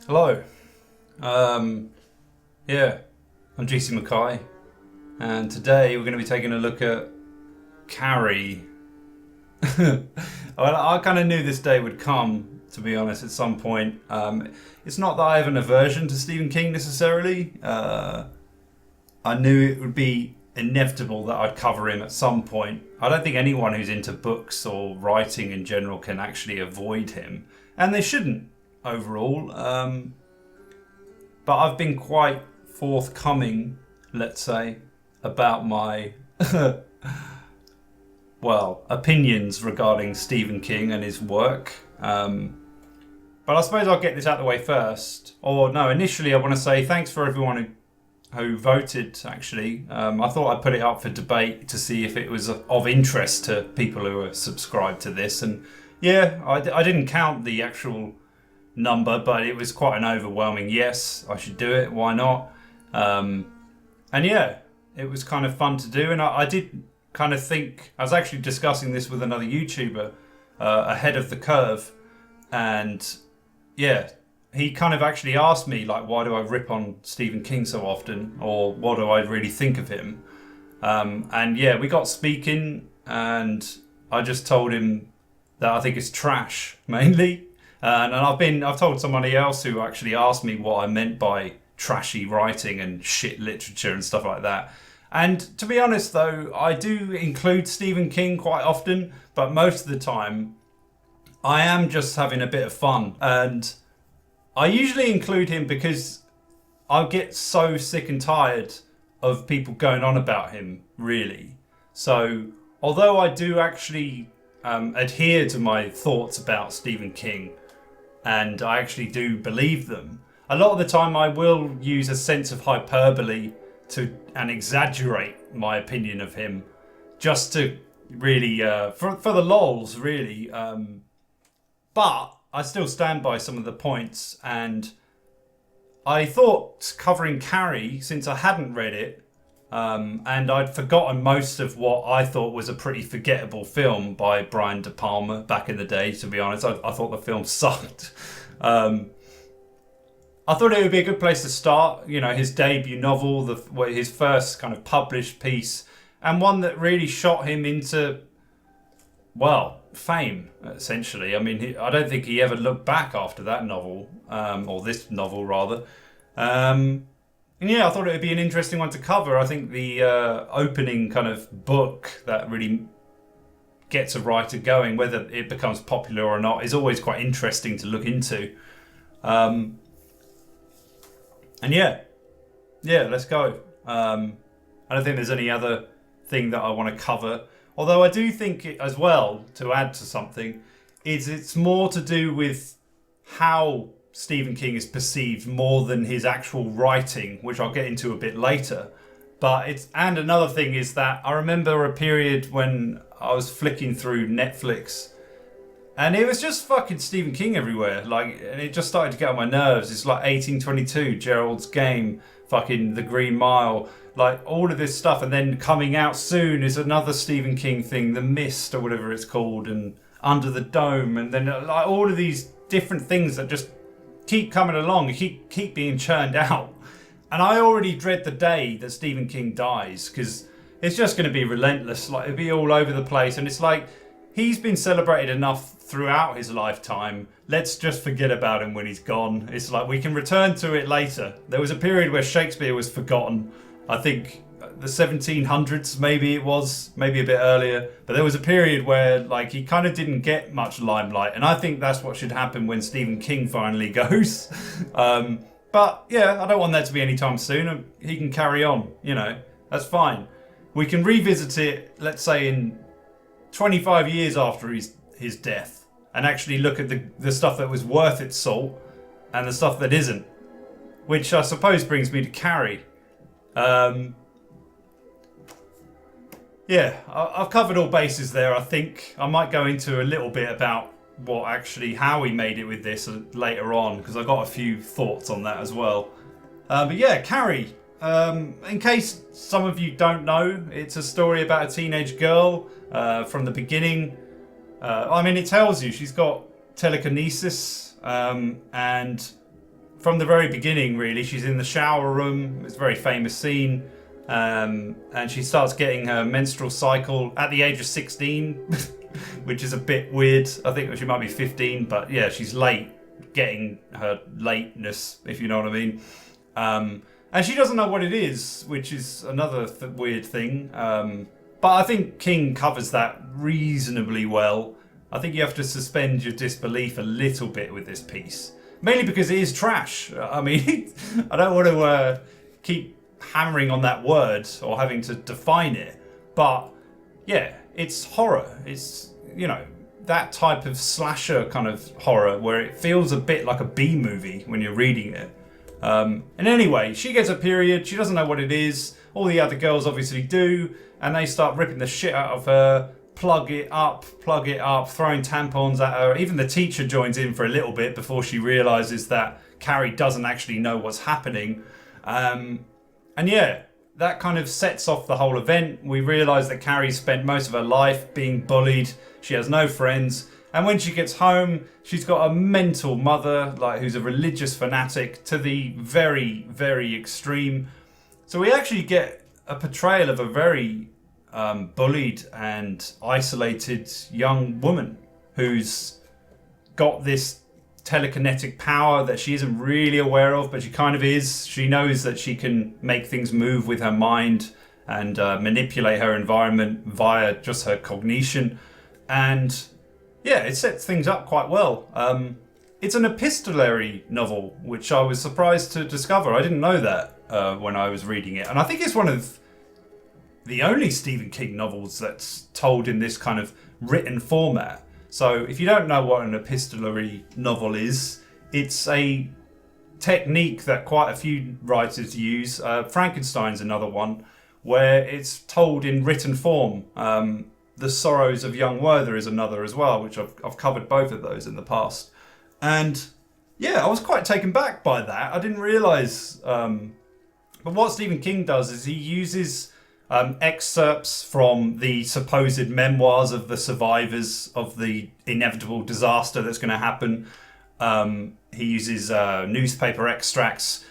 Hello. Yeah, I'm mckay, and today we're going to be taking a look at Carrie. Well, I kind of knew this day would come, to be honest, at some point. It's not that I have an aversion to Stephen King necessarily. I knew it would be inevitable that I'd cover him at some point. I don't think anyone who's into books or writing in general can actually avoid him, and they shouldn't overall. But I've been quite forthcoming, let's say, about my opinions regarding Stephen King and his work. But I suppose I'll get this out of the way first. Or no, initially I want to say thanks for everyone who voted, actually. I thought I'd put it up for debate to see if it was of interest to people who are subscribed to this. And yeah, I didn't count the actual number, but it was quite an overwhelming yes, I should do it, why not? And yeah, it was kind of fun to do. And I did kind of think, I was actually discussing this with another YouTuber ahead of the curve. And yeah, he kind of actually asked me, like, why do I rip on Stephen King so often? Or what do I really think of him? And yeah, we got speaking, and I just told him that I think it's trash, mainly. And I've told somebody else who actually asked me what I meant by trashy writing and shit literature and stuff like that. And to be honest, though, I do include Stephen King quite often, but most of the time I am just having a bit of fun. And I usually include him because I get so sick and tired of people going on about him, really. So although I do actually adhere to my thoughts about Stephen King, and I actually do believe them, a lot of the time I will use a sense of hyperbole and exaggerate my opinion of him, just to really for the lols, really. But I still stand by some of the points, and I thought covering Carrie, since I hadn't read it, and I'd forgotten most of what I thought was a pretty forgettable film by Brian De Palma back in the day, to be honest. I thought the film sucked. I thought it would be a good place to start, his debut novel, his first kind of published piece, and one that really shot him into, fame, essentially. I mean, I don't think he ever looked back after that novel, or this novel, rather. And yeah, I thought it would be an interesting one to cover. I think the opening kind of book that really gets a writer going, whether it becomes popular or not, is always quite interesting to look into. And yeah, let's go. I don't think there's any other thing that I want to cover. Although I do think it, as well, to add to something, it's more to do with how Stephen King is perceived more than his actual writing, which I'll get into a bit later. And another thing is that I remember a period when I was flicking through Netflix, and it was just fucking Stephen King everywhere. And it just started to get on my nerves. It's like 1822, Gerald's Game, fucking The Green Mile, like all of this stuff. And then coming out soon is another Stephen King thing, The Mist or whatever it's called, and Under the Dome. And then like all of these different things that just keep coming along and keep being churned out. And I already dread the day that Stephen King dies, because it's just going to be relentless. Like, it'll be all over the place. And it's like, he's been celebrated enough throughout his lifetime. Let's just forget about him when he's gone. It's like, we can return to it later. There was a period where Shakespeare was forgotten. I think the 1700s, maybe it was, maybe a bit earlier. But there was a period where like he kind of didn't get much limelight. And I think that's what should happen when Stephen King finally goes. But yeah, I don't want that to be anytime soon. He can carry on, that's fine. We can revisit it, let's say in 25 years after his death, and actually look at the stuff that was worth its salt and the stuff that isn't, which I suppose brings me to Carrie. Yeah, I've covered all bases there. I think I might go into a little bit about how he made it with this later on, because I've got a few thoughts on that as well. But yeah, Carrie, in case some of you don't know, it's a story about a teenage girl from the beginning. It tells you she's got telekinesis, and from the very beginning, really. She's in the shower room. It's a very famous scene. And she starts getting her menstrual cycle at the age of 16, which is a bit weird. I think she might be 15, but yeah, she's late getting her lateness, if you know what I mean. And she doesn't know what it is, which is another weird thing. But I think King covers that reasonably well. I think you have to suspend your disbelief a little bit with this piece. Mainly because it is trash. I mean, I don't want to keep hammering on that word or having to define it. But yeah, it's horror. It's, you know, that type of slasher kind of horror where it feels a bit like a B movie when you're reading it. And anyway, she gets a period. She doesn't know what it is. All the other girls obviously do. And they start ripping the shit out of her. Plug it up, throwing tampons at her. Even the teacher joins in for a little bit before she realises that Carrie doesn't actually know what's happening. And yeah, that kind of sets off the whole event. We realise that Carrie spent most of her life being bullied. She has no friends. And when she gets home, she's got a mental mother, like who's a religious fanatic to the very, very extreme. So we actually get a portrayal of a very bullied and isolated young woman who's got this telekinetic power that she isn't really aware of, but she kind of is. She knows that she can make things move with her mind and manipulate her environment via just her cognition. And yeah, it sets things up quite well. It's an epistolary novel, which I was surprised to discover. I didn't know that when I was reading it. And I think it's one of the only Stephen King novels that's told in this kind of written format. So if you don't know what an epistolary novel is, it's a technique that quite a few writers use. Frankenstein's another one, where it's told in written form. The Sorrows of Young Werther is another as well, which I've covered both of those in the past. And yeah, I was quite taken back by that. I didn't realise. But what Stephen King does is he uses excerpts from the supposed memoirs of the survivors of the inevitable disaster that's going to happen. He uses newspaper extracts,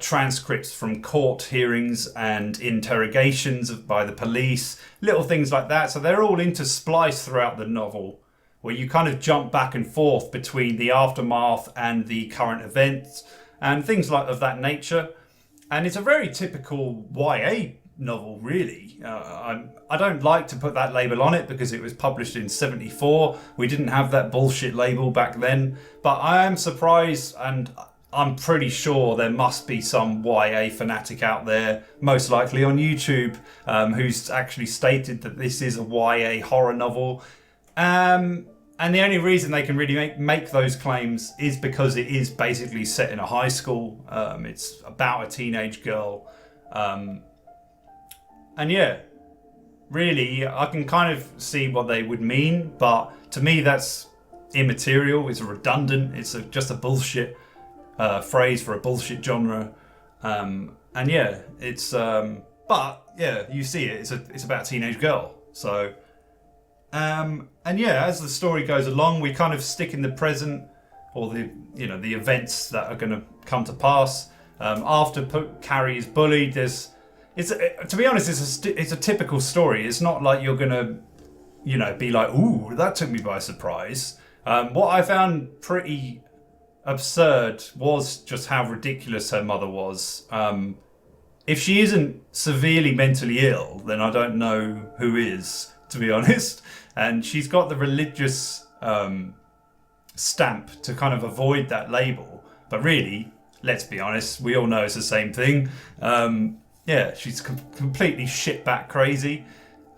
transcripts from court hearings and interrogations by the police, little things like that. So they're all interspliced throughout the novel, where you kind of jump back and forth between the aftermath and the current events and things like of that nature. And it's a very typical YA novel, really. I don't like to put that label on it because it was published in 1974. We didn't have that bullshit label back then. But I am surprised, and I'm pretty sure there must be some YA fanatic out there, most likely on YouTube, who's actually stated that this is a YA horror novel. And the only reason they can really make those claims is because it is basically set in a high school. It's about a teenage girl. And yeah, really, I can kind of see what they would mean, but to me that's immaterial. It's redundant. It's just a bullshit phrase for a bullshit genre. And yeah, it's but yeah, you see it. It's about a teenage girl. So and yeah, as the story goes along, we kind of stick in the present, or the events that are going to come to pass. After Carrie is bullied, to be honest, it's a typical story. It's not like you're gonna, be like, ooh, that took me by surprise. What I found pretty absurd was just how ridiculous her mother was. If she isn't severely mentally ill, then I don't know who is, to be honest. And she's got the religious stamp to kind of avoid that label. But really, let's be honest, we all know it's the same thing. Yeah, she's completely shitback crazy.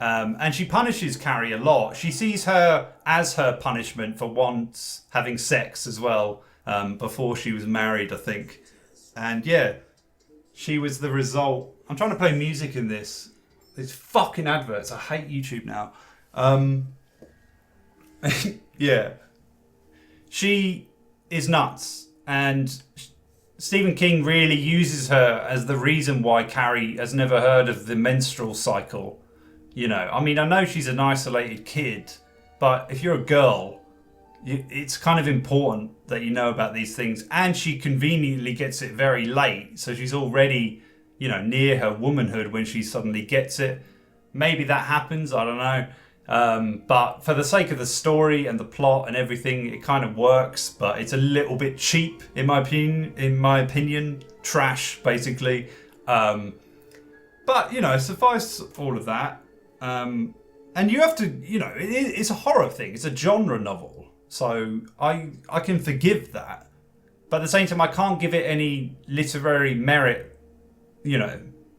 And she punishes Carrie a lot. She sees her as her punishment for once having sex as well, before she was married, I think. And yeah, she was the result. I'm trying to play music in this. These fucking adverts. I hate YouTube now. Yeah. She is nuts. And Stephen King really uses her as the reason why Carrie has never heard of the menstrual cycle. I know she's an isolated kid, but if you're a girl, it's kind of important that you know about these things. And she conveniently gets it very late, so she's already, near her womanhood when she suddenly gets it. Maybe that happens, I don't know. But for the sake of the story and the plot and everything, it kind of works. But it's a little bit cheap, in my opinion. Trash, basically. But, suffice all of that. And you have to, it's a horror thing. It's a genre novel. So I can forgive that. But at the same time, I can't give it any literary merit,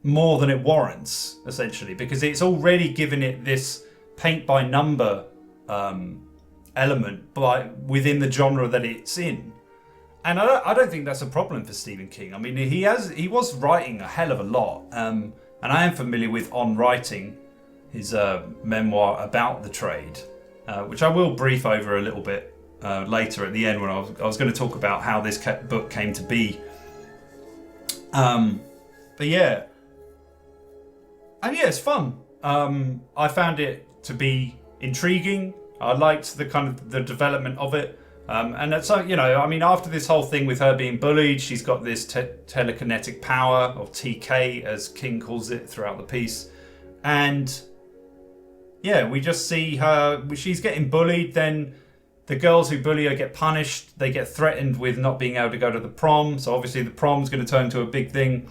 more than it warrants, essentially. Because it's already given it this paint-by-number element within the genre that it's in. And I don't think that's a problem for Stephen King. I mean, he was writing a hell of a lot. And I am familiar with On Writing, his memoir about the trade, which I will brief over a little bit later at the end when I was going to talk about how this book came to be. But yeah. And yeah, it's fun. I found it to be intriguing. I liked the kind of the development of it. And that's, after this whole thing with her being bullied, she's got this telekinetic power, or TK as King calls it throughout the piece. And yeah, we just see her, she's getting bullied, then the girls who bully her get punished, they get threatened with not being able to go to the prom, so obviously the prom's going to turn into a big thing.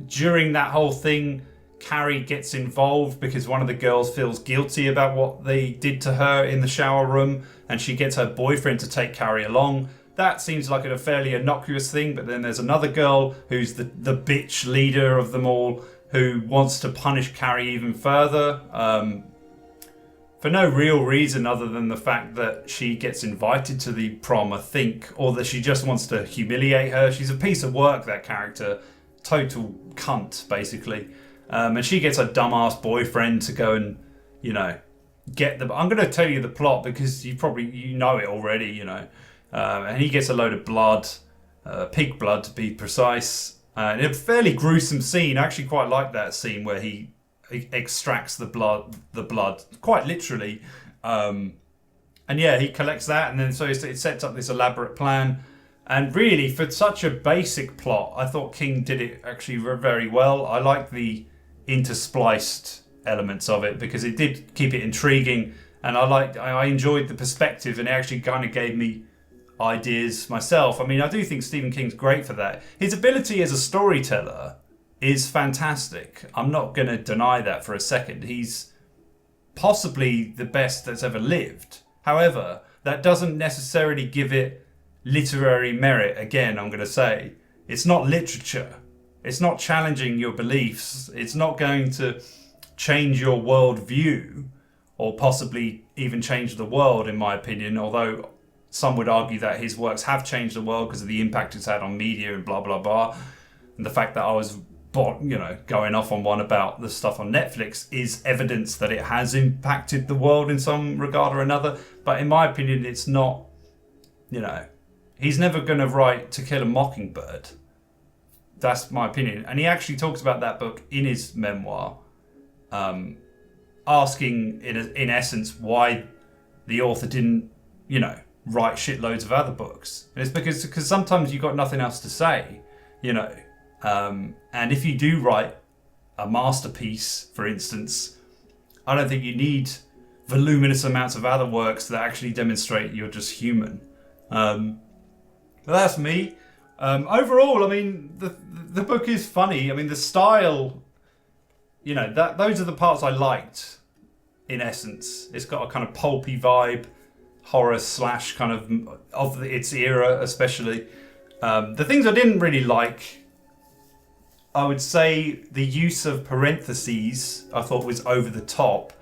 During that whole thing, Carrie gets involved because one of the girls feels guilty about what they did to her in the shower room, and she gets her boyfriend to take Carrie along. That seems like a fairly innocuous thing, but then there's another girl who's the bitch leader of them all, who wants to punish Carrie even further, for no real reason other than the fact that she gets invited to the prom, I think, or that she just wants to humiliate her. She's a piece of work, that character. Total cunt, basically. And she gets her dumbass boyfriend to go and, get the... I'm going to tell you the plot because you know it already, and he gets a load of blood, pig blood to be precise. And a fairly gruesome scene. I actually quite like that scene where he extracts the blood, quite literally. And yeah, he collects that, and then so it sets up this elaborate plan. And really, for such a basic plot, I thought King did it actually very well. I liked the interspliced elements of it because it did keep it intriguing, and I enjoyed the perspective, and it actually kind of gave me ideas myself. I mean, I do think Stephen King's great for that. His ability as a storyteller is fantastic. I'm not going to deny that for a second. He's possibly the best that's ever lived. However, that doesn't necessarily give it literary merit. Again, I'm going to say, it's not literature. It's not challenging your beliefs. It's not going to change your worldview or possibly even change the world, in my opinion, although some would argue that his works have changed the world because of the impact it's had on media and blah, blah, blah. And the fact that I was, going off on one about the stuff on Netflix is evidence that it has impacted the world in some regard or another. But in my opinion, it's not, he's never going to write To Kill a Mockingbird. That's my opinion. And he actually talks about that book in his memoir, asking in essence why the author didn't, write shitloads of other books. And it's because sometimes you've got nothing else to say, and if you do write a masterpiece, for instance, I don't think you need voluminous amounts of other works that actually demonstrate you're just human. But that's me. Overall, I mean, the book is funny. I mean, the style, those are the parts I liked, in essence. It's got a kind of pulpy vibe, horror / kind of its era, especially. The things I didn't really like, I would say the use of parentheses I thought was over the top,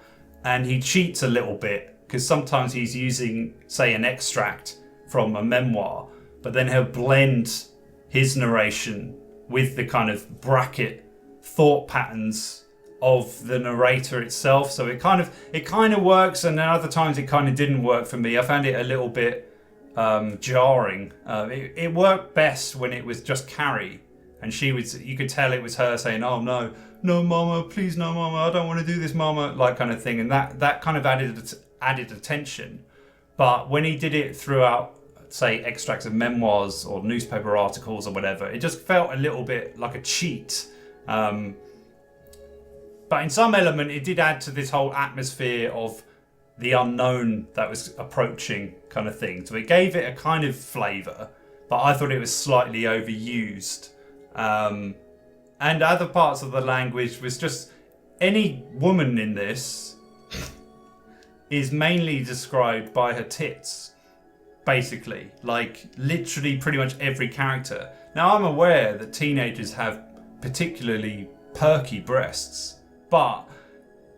and he cheats a little bit because sometimes he's using, say, an extract from a memoir, but then he'll blend his narration with the kind of bracket thought patterns of the narrator itself. So it kind of works, and then other times it kind of didn't work for me. I found it a little bit jarring. It worked best when it was just Carrie, and you could tell it was her saying, "Oh no, mama, please no, mama, I don't want to do this, mama," like kind of thing, and that kind of added added attention. But when he did it throughout, say, extracts of memoirs or newspaper articles or whatever, it just felt a little bit like a cheat. But in some element, it did add to this whole atmosphere of the unknown that was approaching kind of thing. So it gave it a kind of flavour, but I thought it was slightly overused. And other parts of the language was just, any woman in this is mainly described by her tits, basically. Like, literally pretty much every character. Now, I'm aware that teenagers have particularly perky breasts, but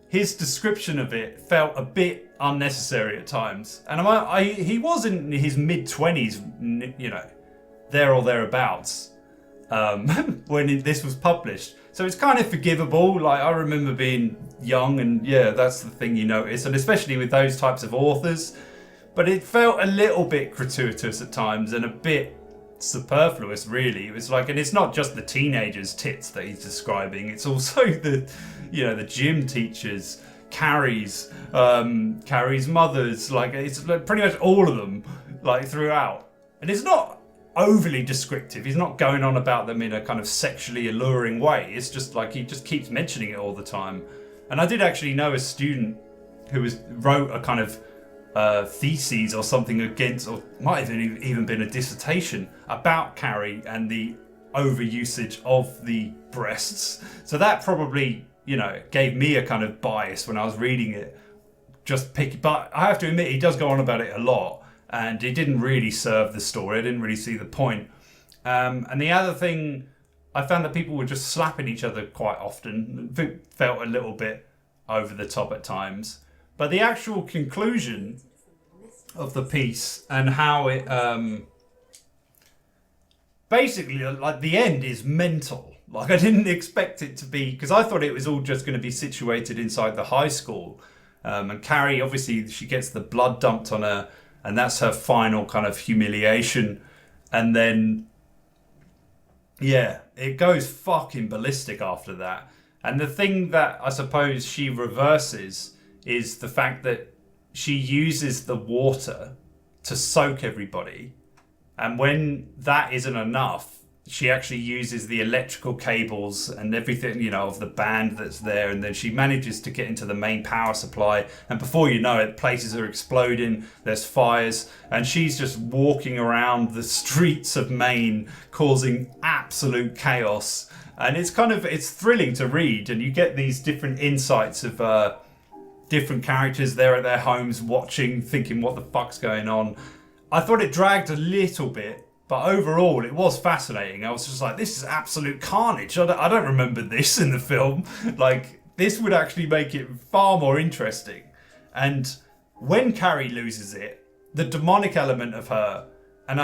his description of it felt a bit unnecessary at times. And he was in his mid-20s, you know, there or thereabouts, when this was published. So it's kind of forgivable. Like, I remember being young, and yeah, that's the thing you notice, and especially with those types of authors. But it felt a little bit gratuitous at times and a bit superfluous, really. It was like, and it's not just the teenagers' tits that he's describing. It's also the gym teachers, Carrie's mothers. Like, it's like pretty much all of them, like, throughout. And it's not overly descriptive. He's not going on about them in a kind of sexually alluring way. It's just like he just keeps mentioning it all the time. And I did actually know a student who wrote a kind of theses or something against, or might have even been a dissertation about Carrie and the overusage of the breasts. So that probably, you know, gave me a kind of bias when I was reading it. But I have to admit, he does go on about it a lot, and it didn't really serve the story. I didn't really see the point. And the other thing, I found that people were just slapping each other quite often. It felt a little bit over the top at times. But the actual conclusion of the piece and how it basically, like, the end is mental. Like, I didn't expect it to be, because I thought it was all just going to be situated inside the high school. And Carrie, obviously, she gets the blood dumped on her, and that's her final kind of humiliation. And then, yeah, it goes fucking ballistic after that. And the thing that I suppose she reverses is the fact that she uses the water to soak everybody. And when that isn't enough, she actually uses the electrical cables and everything, you know, of the band that's there. And then she manages to get into the main power supply. And before you know it, places are exploding, there's fires. And she's just walking around the streets of Maine, causing absolute chaos. And it's thrilling to read. And you get these different insights of different characters there at their homes watching, thinking what the fuck's going on. I thought it dragged a little bit, but overall it was fascinating. I was just like, this is absolute carnage. I don't remember this in the film. Like, this would actually make it far more interesting. And when Carrie loses it, the demonic element of her and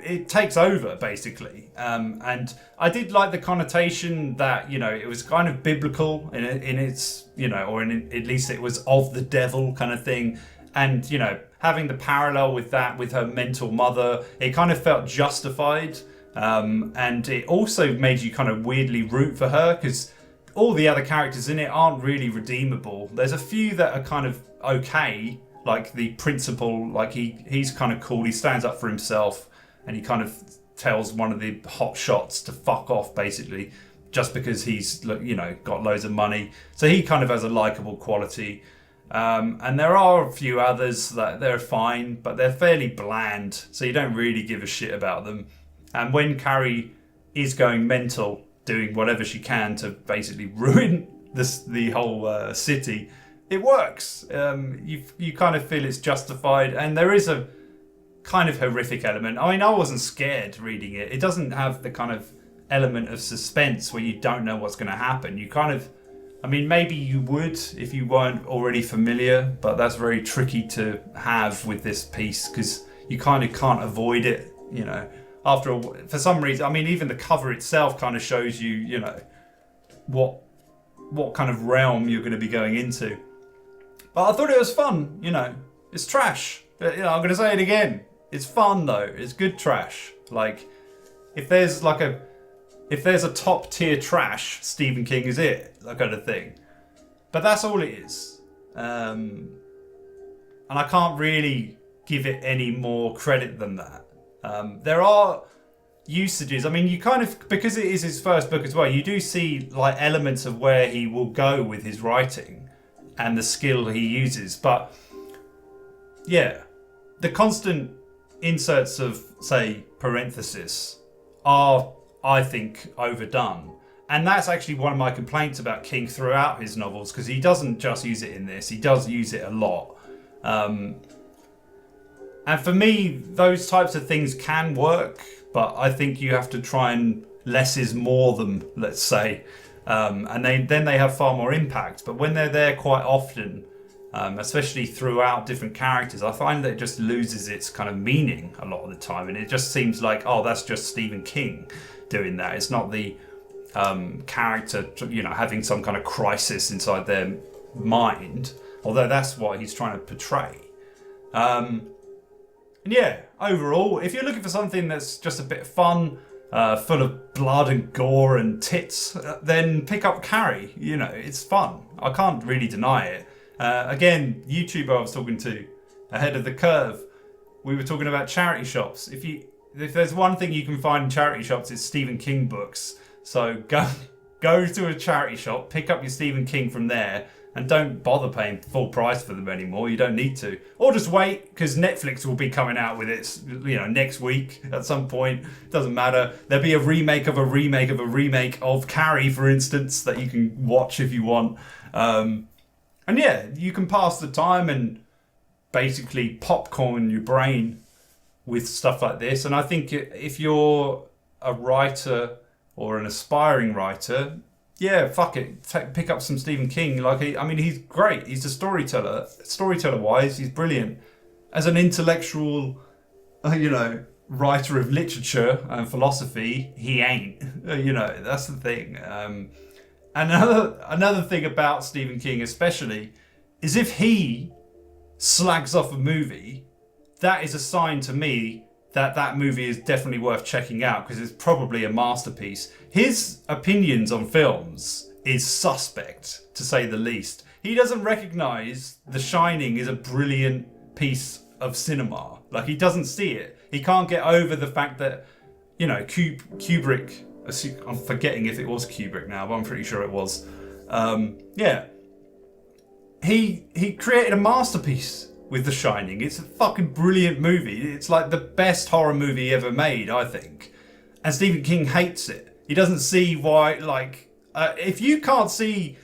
it takes over, basically. And I did like the connotation that, you know, it was kind of biblical in its, you know, or at least it was of the devil kind of thing. And, you know, having the parallel with that, with her mental mother, it kind of felt justified. And it also made you kind of weirdly root for her, because all the other characters in it aren't really redeemable. There's a few that are kind of okay, like the principal, like he's kind of cool. He stands up for himself, and he kind of tells one of the hot shots to fuck off, basically, just because he's, you know, got loads of money. So he kind of has a likable quality. And there are a few others that they're fine, but they're fairly bland, so you don't really give a shit about them. And when Carrie is going mental, doing whatever she can to basically ruin the whole city, it works. You kind of feel it's justified, and there is a kind of horrific element. I mean, I wasn't scared reading it. It doesn't have the kind of element of suspense where you don't know what's going to happen. You kind of, I mean, maybe you would if you weren't already familiar, but that's very tricky to have with this piece, because you kind of can't avoid it, you know. For some reason, I mean, even the cover itself kind of shows you, you know, what kind of realm you're going to be going into. But I thought it was fun, you know. It's trash. You know, I'm going to say it again. It's fun though. It's good trash. Like, if there's a top tier trash, Stephen King is it, that kind of thing. But that's all it is. I And I can't really give it any more credit than that. There are usages. I mean, you kind of, because it is his first book as well, you do see like elements of where he will go with his writing and the skill he uses. But yeah, the constant inserts of, say, parenthesis are, I think, overdone. And that's actually one of my complaints about King throughout his novels, because he doesn't just use it in this, he does use it a lot. And for me, those types of things can work, but I think you have to try and less is more them, let's say. And then they have far more impact. But when they're there quite often, especially throughout different characters, I find that it just loses its kind of meaning a lot of the time. And it just seems like, oh, that's just Stephen King doing that. It's not the character, having some kind of crisis inside their mind, although that's what he's trying to portray. And yeah, overall, if you're looking for something that's just a bit fun, full of blood and gore and tits, then pick up Carrie. It's fun. I can't really deny it. Again, YouTuber I was talking to, ahead of the curve, we were talking about charity shops. If there's one thing you can find in charity shops, it's Stephen King books. So go to a charity shop, pick up your Stephen King from there, and don't bother paying full price for them anymore. You don't need to. Or just wait, because Netflix will be coming out with it, next week at some point. Doesn't matter. There'll be a remake of a remake of a remake of Carrie, for instance, that you can watch if you want. And yeah, you can pass the time and basically popcorn your brain with stuff like this. And I think if you're a writer or an aspiring writer, yeah, fuck it. Pick up some Stephen King. He's great. He's a storyteller. Storyteller-wise, he's brilliant. As an intellectual, writer of literature and philosophy, he ain't. That's the thing. Another thing about Stephen King, especially, is if he slags off a movie, that is a sign to me that movie is definitely worth checking out, because it's probably a masterpiece. His opinions on films is suspect, to say the least. He doesn't recognise The Shining is a brilliant piece of cinema. He doesn't see it. He can't get over the fact that, Kubrick, I'm forgetting if it was Kubrick now, but I'm pretty sure it was. He created a masterpiece with The Shining. It's a fucking brilliant movie. It's like the best horror movie ever made, I think. And Stephen King hates it. He doesn't see why, if you can't see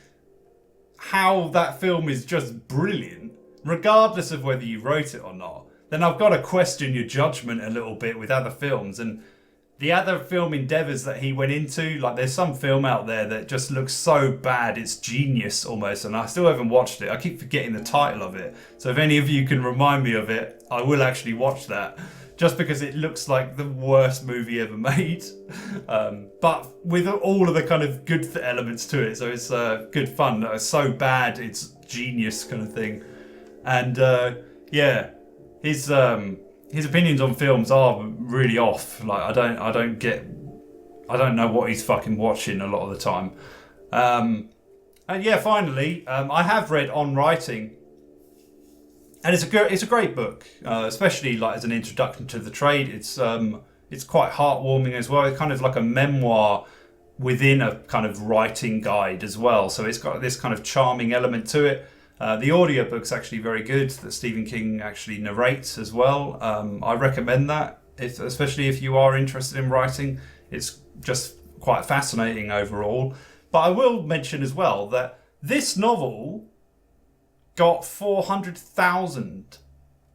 how that film is just brilliant, regardless of whether you wrote it or not, then I've got to question your judgment a little bit with other films. And the other film endeavours that he went into, there's some film out there that just looks so bad, it's genius almost, and I still haven't watched it. I keep forgetting the title of it. So if any of you can remind me of it, I will actually watch that, just because it looks like the worst movie ever made. But with all of the kind of good elements to it, so it's good fun. It's so bad, it's genius kind of thing. And his opinions on films are really off. I don't know what he's fucking watching a lot of the time. And yeah, finally, I have read On Writing, and it's a great book, especially as an introduction to the trade. It's quite heartwarming as well. It's kind of like a memoir within a kind of writing guide as well. So it's got this kind of charming element to it. The audiobook's actually very good, that Stephen King actually narrates as well. I recommend that, especially if you are interested in writing. It's just quite fascinating overall. But I will mention as well that this novel got 400,000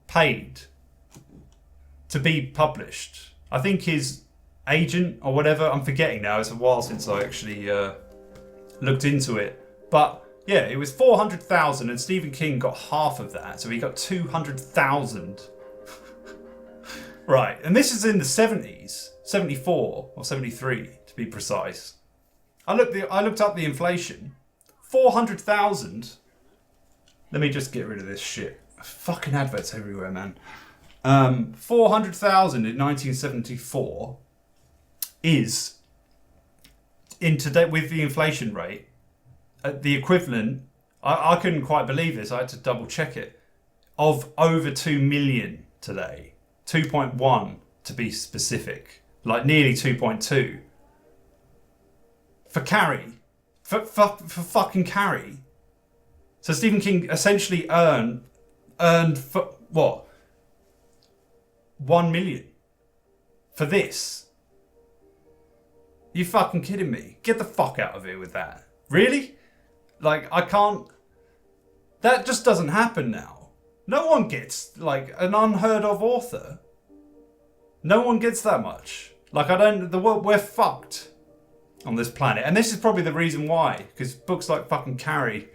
paid to be published. I think his agent or whatever, I'm forgetting now, it's a while since I actually looked into it. But yeah, it was 400,000 and Stephen King got half of that, so he got 200,000. Right, and this is in the 70s, 74 or 73 to be precise. I looked up the inflation. 400,000. Let me just get rid of this shit. Fucking adverts everywhere, man. 400,000 in 1974 is, in today with the inflation rate, the equivalent, I couldn't quite believe this, I had to double check it, of over 2 million today. 2.1 to be specific. Like nearly 2.2. For Carrie. For fucking Carrie. So Stephen King essentially earned for what? 1 million. For this. You fucking kidding me? Get the fuck out of here with that. Really? Like, I can't... That just doesn't happen now. No one gets, like, an unheard of author. No one gets that much. Like, we're fucked on this planet. And this is probably the reason why. Because books like fucking Carrie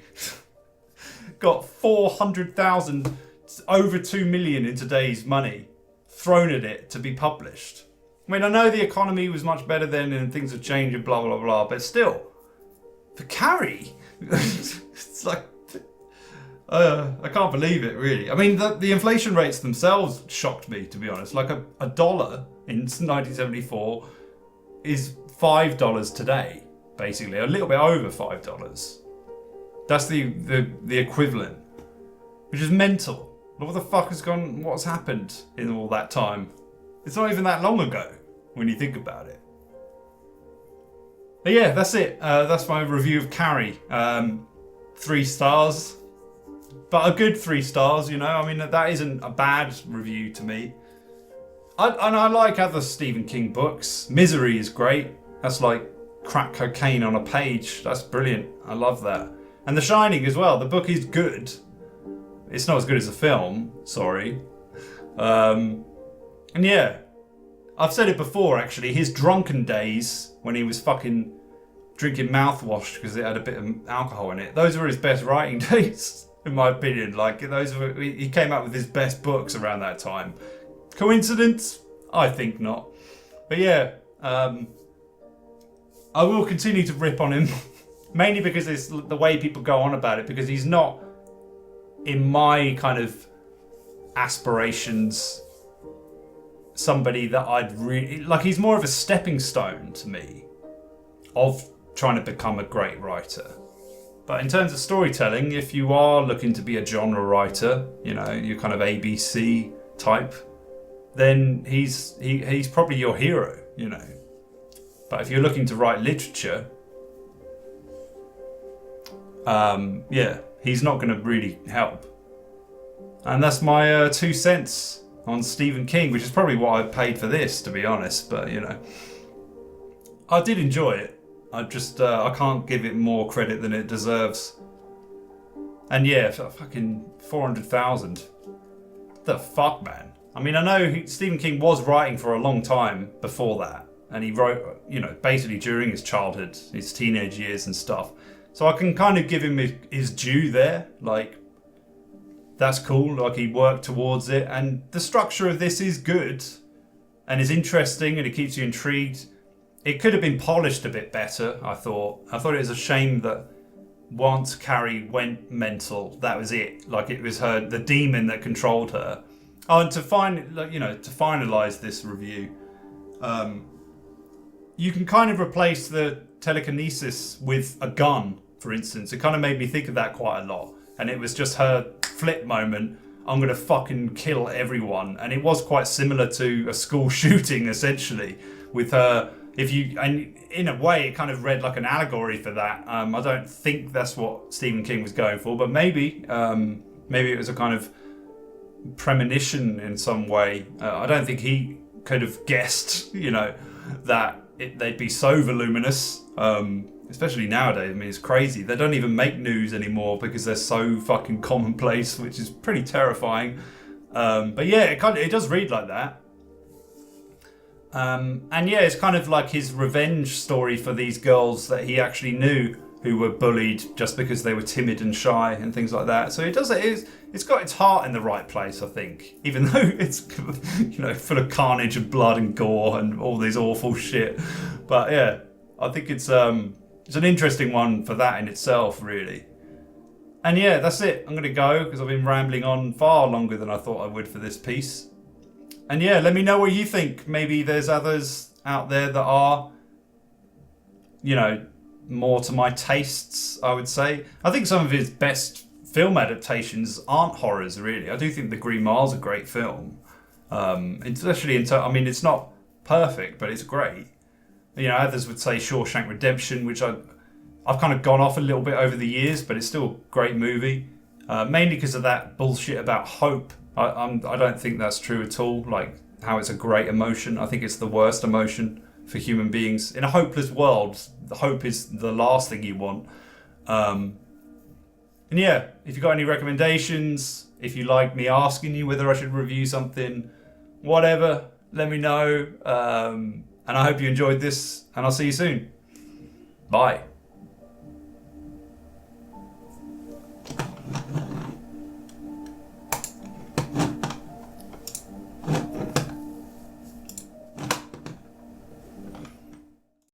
got 400,000, over 2 million in today's money thrown at it to be published. I mean, I know the economy was much better then and things have changed and blah, blah, blah. But still, for Carrie, it's like... I can't believe it, really. I mean, the inflation rates themselves shocked me, to be honest. Like a dollar in 1974 is $5 today, basically. A little bit over $5. That's the equivalent, which is mental. What the fuck has gone? What's happened in all that time? It's not even that long ago when you think about it. But yeah, that's it. That's my review of Carrie. 3 stars. But a good 3 stars, you know. I mean, that isn't a bad review to me. I like other Stephen King books. Misery is great. That's like crack cocaine on a page. That's brilliant. I love that. And The Shining as well. The book is good. It's not as good as the film. Sorry. And yeah. I've said it before, actually. His drunken days, when he was fucking drinking mouthwash because it had a bit of alcohol in it. Those were his best writing days. In my opinion, like he came out with his best books around that time. Coincidence? I think not. But yeah, I will continue to rip on him, mainly because it's the way people go on about it. Because he's not, in my kind of aspirations, somebody that I'd really like. He's more of a stepping stone to me of trying to become a great writer. But in terms of storytelling, if you are looking to be a genre writer, you know, you're kind of ABC type, then he's probably your hero, you know. But if you're looking to write literature, yeah, he's not going to really help. And that's my 2 cents on Stephen King, which is probably what I paid for this, to be honest. But, you know, I did enjoy it. I can't give it more credit than it deserves. And yeah, fucking 400,000. The fuck, man. I mean, I know Stephen King was writing for a long time before that. And he wrote, you know, basically during his childhood, his teenage years and stuff. So I can kind of give him his due there. Like, that's cool. Like, he worked towards it. And the structure of this is good. And is interesting and it keeps you intrigued. It could have been polished a bit better, I thought. I thought it was a shame that once Carrie went mental, that was it. Like, it was the demon that controlled her. Oh, and to finalise this review, you can kind of replace the telekinesis with a gun, for instance. It kind of made me think of that quite a lot. And it was just her flip moment. I'm going to fucking kill everyone. And it was quite similar to a school shooting, essentially, with her... And in a way, it kind of read like an allegory for that. I don't think that's what Stephen King was going for, but maybe it was a kind of premonition in some way. I don't think he could have guessed, you know, that they'd be so voluminous, especially nowadays. I mean, it's crazy. They don't even make news anymore because they're so fucking commonplace, which is pretty terrifying. But yeah, it does read like that. And yeah, it's kind of like his revenge story for these girls that he actually knew who were bullied just because they were timid and shy and things like that. So it's got its heart in the right place, I think, even though it's, you know, full of carnage and blood and gore and all this awful shit. But yeah, I think it's an interesting one for that in itself, really. And yeah, that's it. I'm going to go because I've been rambling on far longer than I thought I would for this piece. And yeah, let me know what you think. Maybe there's others out there that are, you know, more to my tastes, I would say. I think some of his best film adaptations aren't horrors, really. I do think The Green Mile's a great film. Especially it's not perfect, but it's great. Others would say Shawshank Redemption, which I've kind of gone off a little bit over the years, but it's still a great movie. Mainly because of that bullshit about hope. I don't think that's true at all. Like how it's a great emotion. I think it's the worst emotion for human beings. In a hopeless world, hope is the last thing you want. And yeah, if you've got any recommendations, if you like me asking you whether I should review something, whatever, let me know. And I hope you enjoyed this, and I'll see you soon. Bye.